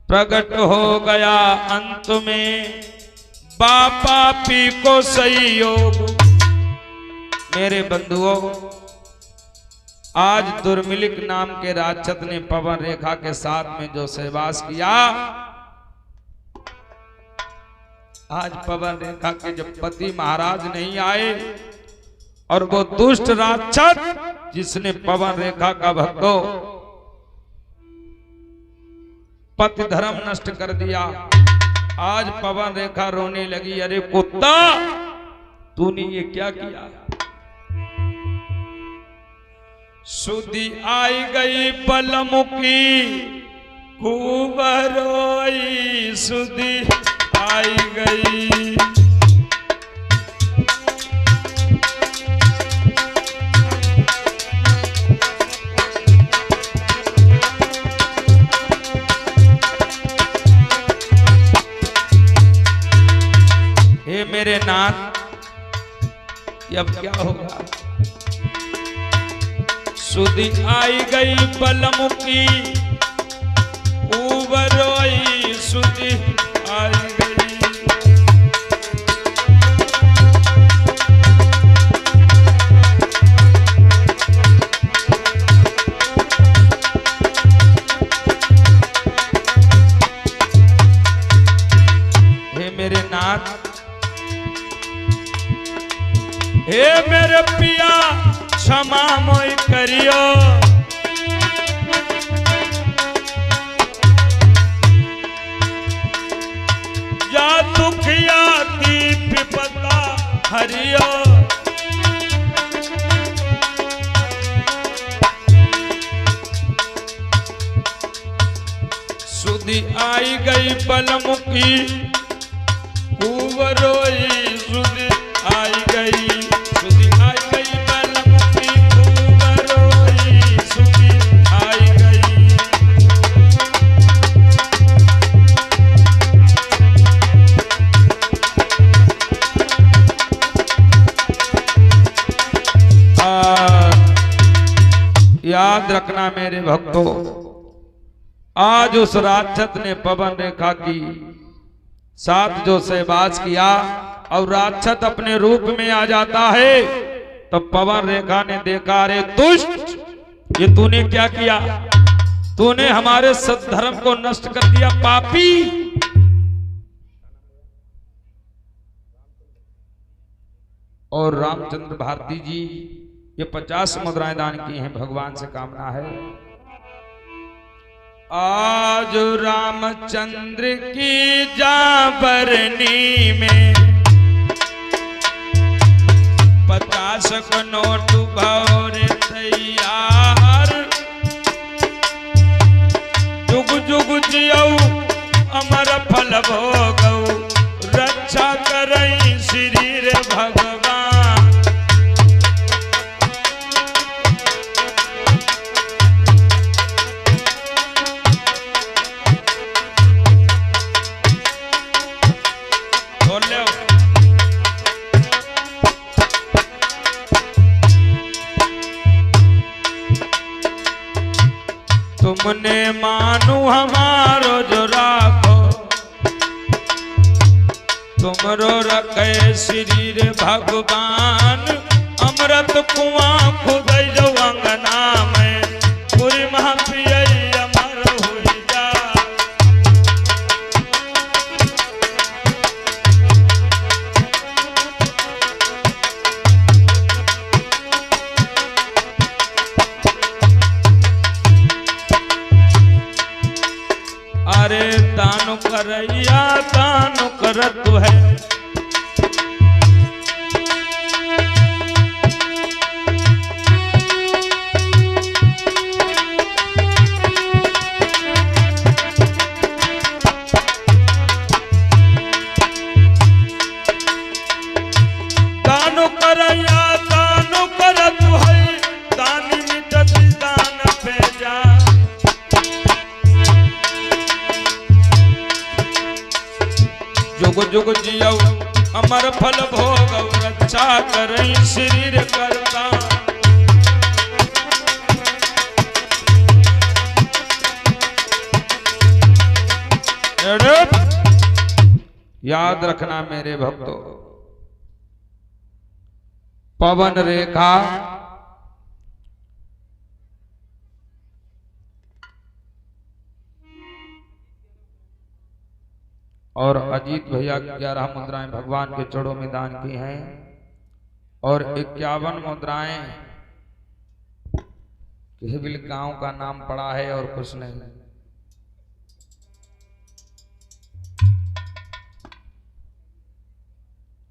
प्रकट हो गया अंत में बापा पी को सहयोग। मेरे बंधुओं, आज दुर्मिलिक नाम के राक्षस ने पवन रेखा के साथ में जो सहवास किया, आज पवन रेखा के जब पति महाराज नहीं आए और वो दुष्ट राक्षस जिसने पवन रेखा का भक्तों पति धर्म नष्ट कर दिया, आज पवन रेखा रोने लगी, अरे कुत्ता तूने ये क्या किया। सुधी आई गई बलमुखी खूब रोई, सुधी आई गई। हे मेरे नाथ, अब क्या होगा। सुधी आई गई बलमुखी खूब रोई, सुधी आई गई। हे मेरे नाथ, हे मेरे पिया क्षमा मोई करियो। या दुखिया की विपदा हरियो। सुधी आई गई बलमुखी खूब रोई, सुधी आई गई, सुधी आई गई बलमुखी खूब रोई, सुधी आई गई। याद रखना मेरे भक्तों, आज उस राक्षस ने पवन रेखा की साथ जो सहवास किया और राक्षस अपने रूप में आ जाता है, तब पवन रेखा ने देखा, अरे दुष्ट ये तूने क्या किया, तूने हमारे सद्धर्म को नष्ट कर दिया, पापी। और रामचंद्र भारती जी ये 50 मुद्राएं दान की हैं, भगवान से कामना है आज रामचंद्र की जाबरनी में 50 को नोट भौरे तैयार। जुग जुग जियऊ अमर फल भोगऊ, रक्षा करई श्री रे भगवान। तुमने मानू हमारो जो राखो, तुमरो रखे श्री रे भगवान। अमृत कुआं खुद जो अंगना में, पूरी महाप्रिय अमर हुई जा। अरे दानु करैया दानु करत है, दानु करैया दानु करत है, दानी मिटत दान पे जा। जुग जुग जियऊ अमर फल भोगऊ, रक्षा करई शरीर करता। याद रखना मेरे भक्तों, पवन रेखा और अजीत भैया 11 मुद्राएं भगवान के चरणों में दान की हैं और 51 मुद्राएं किसी भी गांव का नाम पड़ा है और कुछ नहीं।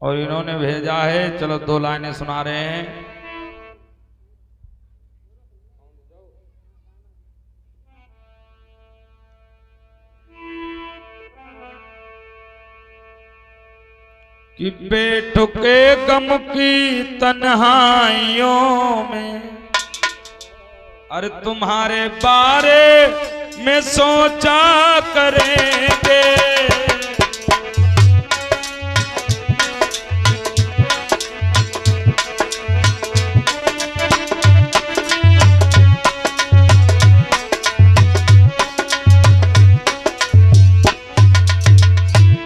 और इन्होंने भेजा है, चलो 2 लाइनें सुना रहे हैं। कि पेट के गम की तन्हाइयों में अरे तुम्हारे बारे में सोचा करेंगे।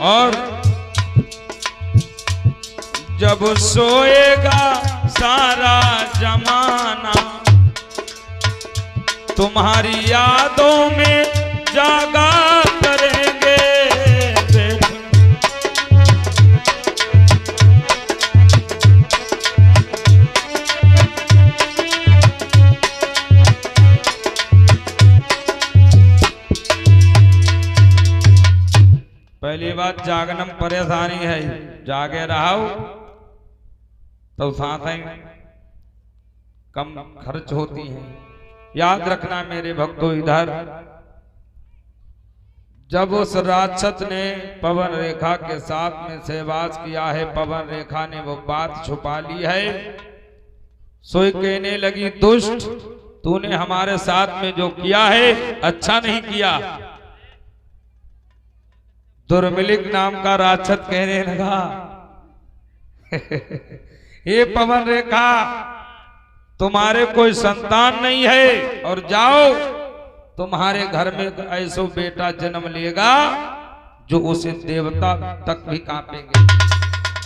और जब सोएगा सारा जमाना तुम्हारी यादों में जागा करेंगे। पहली बात, जागनम परेशानी है, जागे रहो तो सांसें कम खर्च होती हैं। याद रखना मेरे भक्तों, इधर जब उस राक्षस ने पवन रेखा के साथ में सहवास किया है, पवन रेखा ने वो बात छुपा ली है। सोई कहने लगी, दुष्ट तूने हमारे साथ में जो किया है अच्छा नहीं किया। दुर्मिलिक नाम का राक्षस कहने लगा, ये पवन रेखा तुम्हारे कोई संतान नहीं है और जाओ तुम्हारे घर में ऐसो बेटा जन्म लेगा जो उसे देवता तक भी कांपेंगे।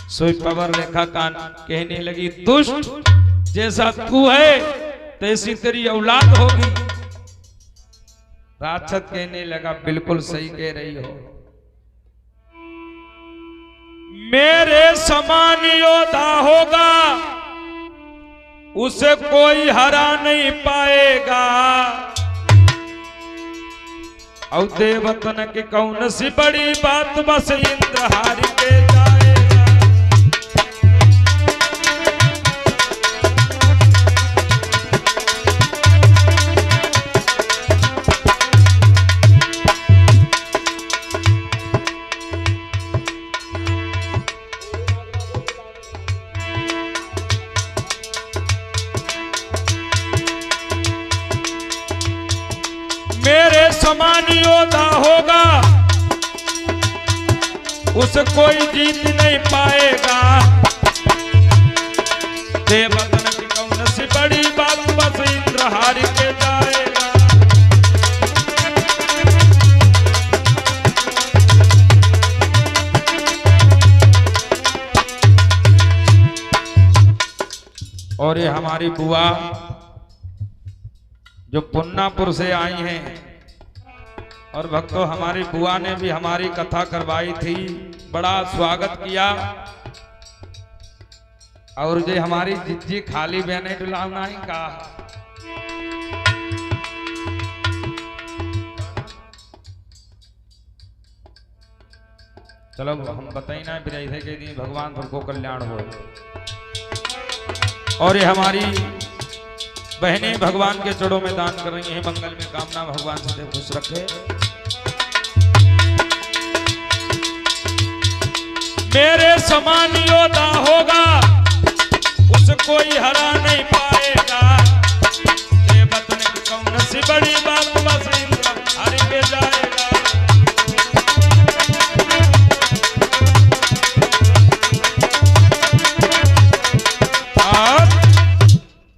सोई पवन रेखा का कहने लगी, दुष्ट जैसा तू है तैसी तेरी औलाद होगी। राक्षस कहने लगा, बिल्कुल सही कह रही हो, मेरे समान योद्धा होगा उसे कोई हरा नहीं पाएगा। और देवतन की कौन सी बड़ी बात, बस इंद्र हार के जाएगा। मेरे समान योद्धा होगा उसे कोई जीत नहीं पाएगा। देवतन की कौन सी बड़ी बात, बस इंद्र हार के जाएगा। और ये हमारी बुआ जो पुन्नापुर से आई हैं, और भक्तों हमारी बुआ ने भी हमारी कथा करवाई थी, बड़ा स्वागत किया। और जो हमारी जिज्जी खाली बहने डुलाना ही का, चलो हम बताई ना फिर ऐसे के दिन भगवान सबको कल्याण हो। और ये हमारी बहनें भगवान के चरणों में दान कर रही हैं, मंगल में कामना भगवान से खुश रखे। मेरे समान योद्धा होगा उसे कोई हरा नहीं पाएगा। देवतन की कौन सी बड़ी बात, बस इंद्र हार के जाएगा।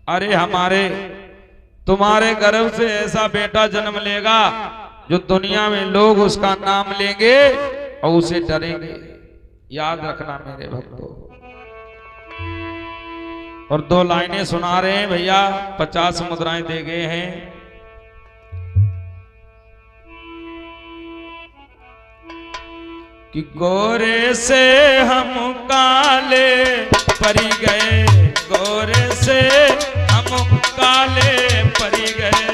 अरे हमारे तुम्हारे गर्भ से ऐसा बेटा जन्म लेगा जो दुनिया में लोग उसका नाम लेंगे और उसे डरेंगे। याद रखना मेरे भक्तों। और 2 लाइनें सुना रहे हैं भैया, 50 मुद्राएं दे गए हैं। कि गोरे से हम काले परी गए, गोरे से हम काले परी गए।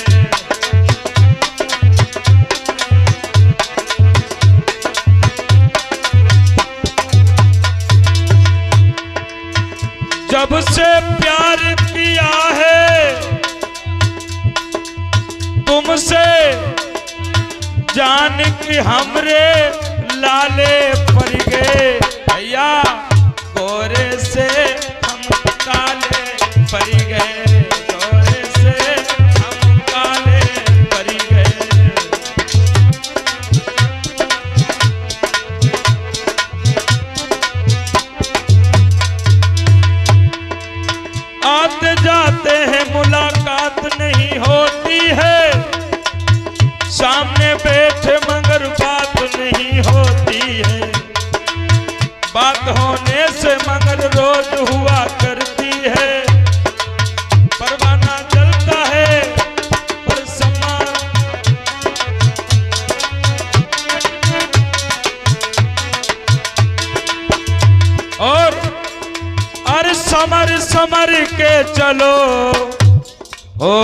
जब से प्यार किया है तुमसे, जान के हमरे लाले पड़ गए। भैया गोरे से हम काले पड़ गए, गोरे से हम काले पड़ गए। आते जाते हैं मुलाकात नहीं होती है, सामने बैठे मगर बात नहीं होती है। बात होने से मगर रोज हुआ करती है, परवाना जलता है पर समा। और अरे समर समर के चलो हो,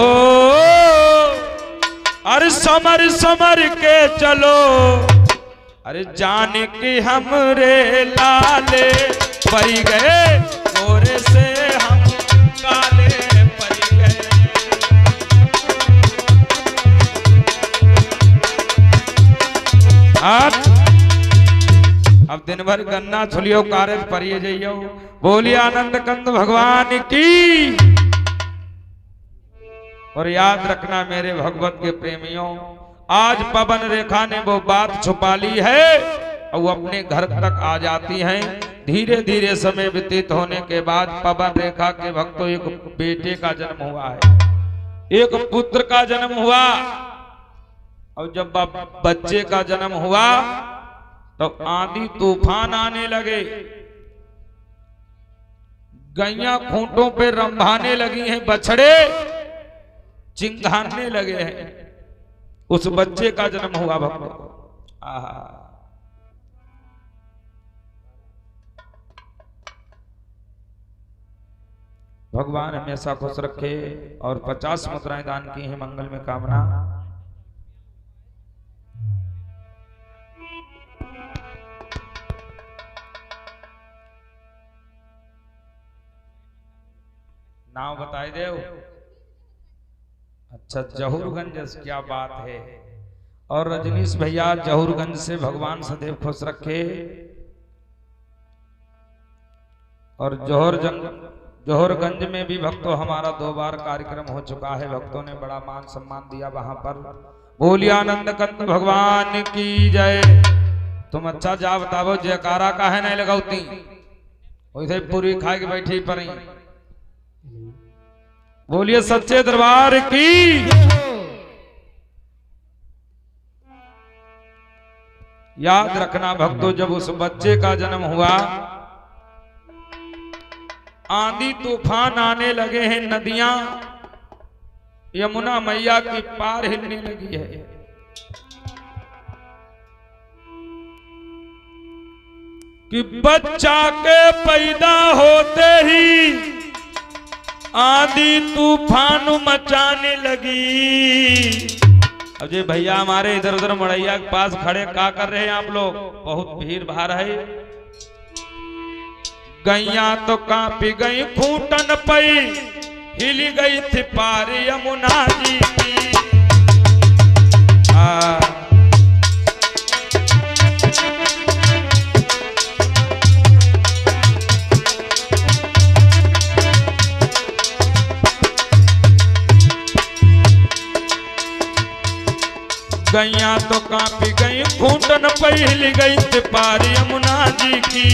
अरे समर समर के चलो। अरे जान के हमरे लाले पड़ गए, गोरे से हम काले पड़ गए। अब दिन भर गन्ना छुलियो कारज परिये जइयो। बोलिए आनंद कंद भगवान की। और याद रखना मेरे भगवत के प्रेमियों, आज पवन रेखा ने वो बात छुपा ली है और वो अपने घर तक आ जाती हैं। धीरे धीरे समय व्यतीत होने के बाद पवन रेखा के भक्तों एक बेटे का जन्म हुआ है, एक पुत्र का जन्म हुआ। और जब बच्चे का जन्म हुआ तो आंधी तूफान आने लगे, गैया खूंटों पे रंभाने लगी हैं, बछड़े चिंघाने लगे हैं। उस बच्चे का जन्म हुआ भक्तों। आहा, भगवान हमेशा खुश रखे। और 50 मुद्राएं दान की हैं मंगल में कामना। नाम बताए देव। अच्छा, जहूरगंज, क्या बात है। और रजनीश भैया जहूरगंज से भगवान सदैव खुश रखे। और जौहरगंज में भी भक्तों हमारा 2 बार कार्यक्रम हो चुका है, भक्तों ने बड़ा मान सम्मान दिया वहां पर। बोलिए आनंद कंद भगवान की जय। तुम अच्छा जा बताओ, जयकारा का है नहीं लगाती, वैसे पूरी खा के बैठी पर। बोलिए सच्चे दरबार की। याद रखना भक्तों, जब उस बच्चे का जन्म हुआ, आंधी तूफान आने लगे हैं, नदियां यमुना मैया की पार हिलने लगी है। कि बच्चा के पैदा होते ही आंधी तूफान मचाने लगी। अब जी भैया हमारे इधर उधर मड़ैया के पास खड़े क्या कर रहे हैं आप लोग? बहुत भीड़ भाड़ है। गैया तो कांपी गई खूंटन पई, हिली गई थी पार यमुना जी की। गैया तो कांपी गई खूंटन पई, हिली गई थी पार यमुना जी की।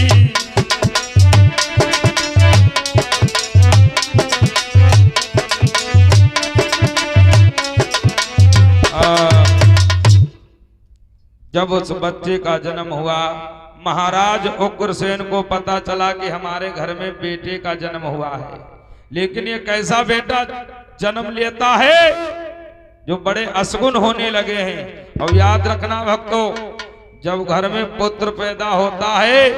जब उस बच्चे का जन्म हुआ, महाराज उग्रसेन को पता चला कि हमारे घर में बेटे का जन्म हुआ है, लेकिन ये कैसा बेटा जन्म लेता है जो बड़े असगुन होने लगे हैं। और याद रखना भक्तों, जब घर में पुत्र पैदा होता है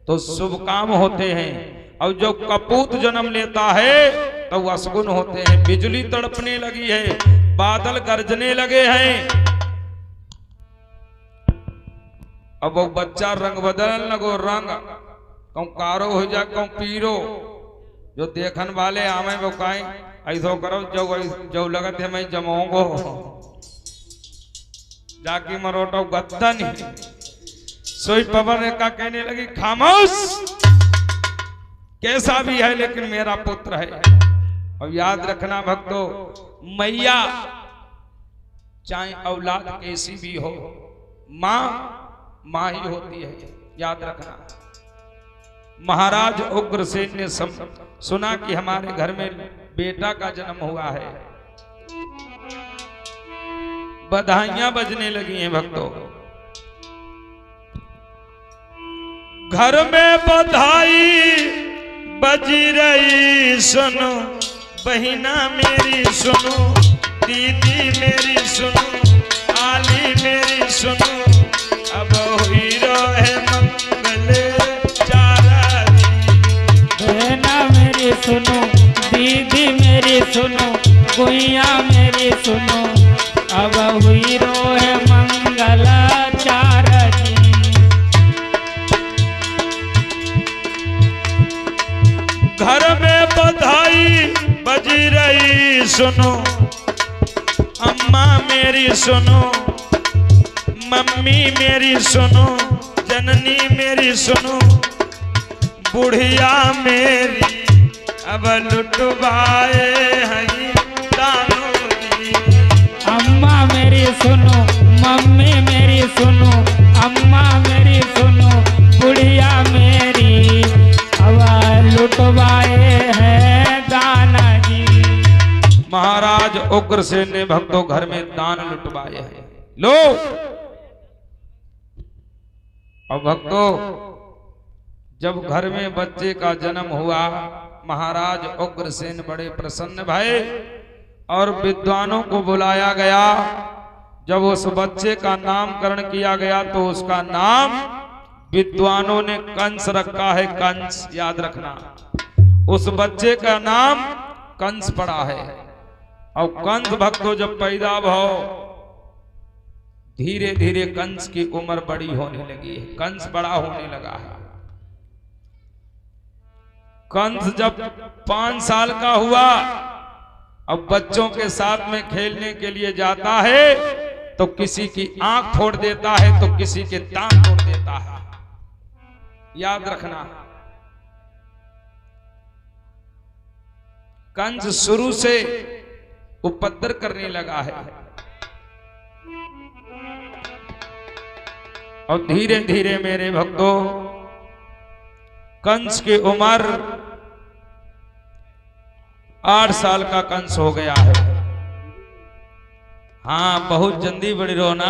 तो शुभ काम होते हैं, और जो कपूत जन्म लेता है तो असगुन होते हैं। बिजली तड़पने लगी है, बादल गरजने लगे हैं, अब वो बच्चा रंग बदलने लगो, रंग कहूं कारो हो जाए कहूं पीरो। जो देखन वाले आवे वो कहें ऐसा करो जो लगत है मैं जमाऊंगो, जाकी मरोटो गद्दा नहीं। सोई पवन का कहने लगी खामोश, कैसा भी है लेकिन मेरा पुत्र है। और याद रखना भक्तों, मैया चाहे औलाद कैसी भी हो, मां मां ही होती है, याद रखना। महाराज उग्रसेन ने सुना कि हमारे घर में बेटा का जन्म हुआ है, बधाइयां बजने लगी हैं भक्तों। घर में बधाई बजी रही सुनो, बहिना मेरी सुनो, दीदी मेरी सुनो, आली मेरी सुनो, अब हीरो है मंगल चारानी। बहना मेरी सुनो, दीदी मेरी सुनो, गुइया मेरी सुनो, अब हीरो है मंगल चारानी। घर में बधाई बजी रही सुनो, अम्मा मेरी सुनो, मम्मी मेरी सुनो, जननी मेरी सुनो, बुढ़िया मेरी अब लुटवाए हैं दानों दी। अम्मा मेरी सुनो, मम्मी मेरी सुनो, अम्मा मेरी सुनो, बुढ़िया मेरी अब लुटवाए हैं दाना जी। महाराज उग्रसेन ने भक्तों घर में दान लुटवाए हैं। लो और भक्तों, जब घर में बच्चे का जन्म हुआ, महाराज उग्रसेन बड़े प्रसन्न भये और विद्वानों को बुलाया गया। जब उस बच्चे का नामकरण किया गया तो उसका नाम विद्वानों ने कंस रखा है, कंस, याद रखना। उस बच्चे का नाम कंस पड़ा है। और कंस भक्तों जब पैदा भाव, धीरे धीरे कंस की उम्र बड़ी होने लगी है, कंस बड़ा होने लगा है। कंस जब 5 साल का हुआ, अब बच्चों के साथ में खेलने के लिए जाता है तो किसी की आंख फोड़ देता है तो किसी के दांत तोड़ देता है, याद रखना। कंस शुरू से उपद्रव करने लगा है और धीरे धीरे मेरे भक्तों कंस की उम्र 8 साल का कंस हो गया है। हाँ, बहुत जल्दी बड़ी रोना।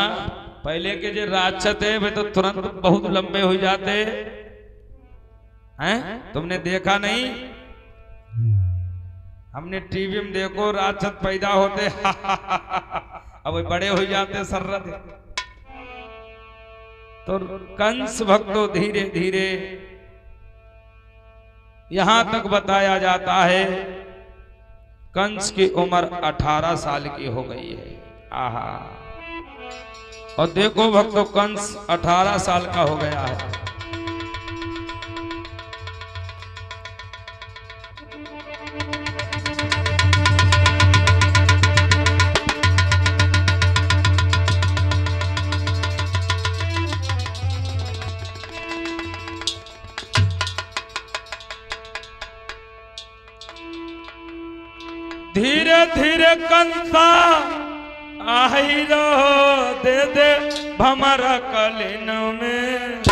पहले के जो राक्षस थे वे तो तुरंत बहुत लंबे हो जाते हैं, तुमने देखा नहीं? हमने टीवी में देखो राक्षस पैदा होते अब वे बड़े हो जाते सर्रत। तो कंस भक्तों धीरे धीरे यहां तक बताया जाता है कंस की उम्र 18 साल की हो गई है। आहा, और देखो भक्तों कंस 18 साल का हो गया है। धीरे धीरे कंसा आही रहो दे दे भमरा कलिन में।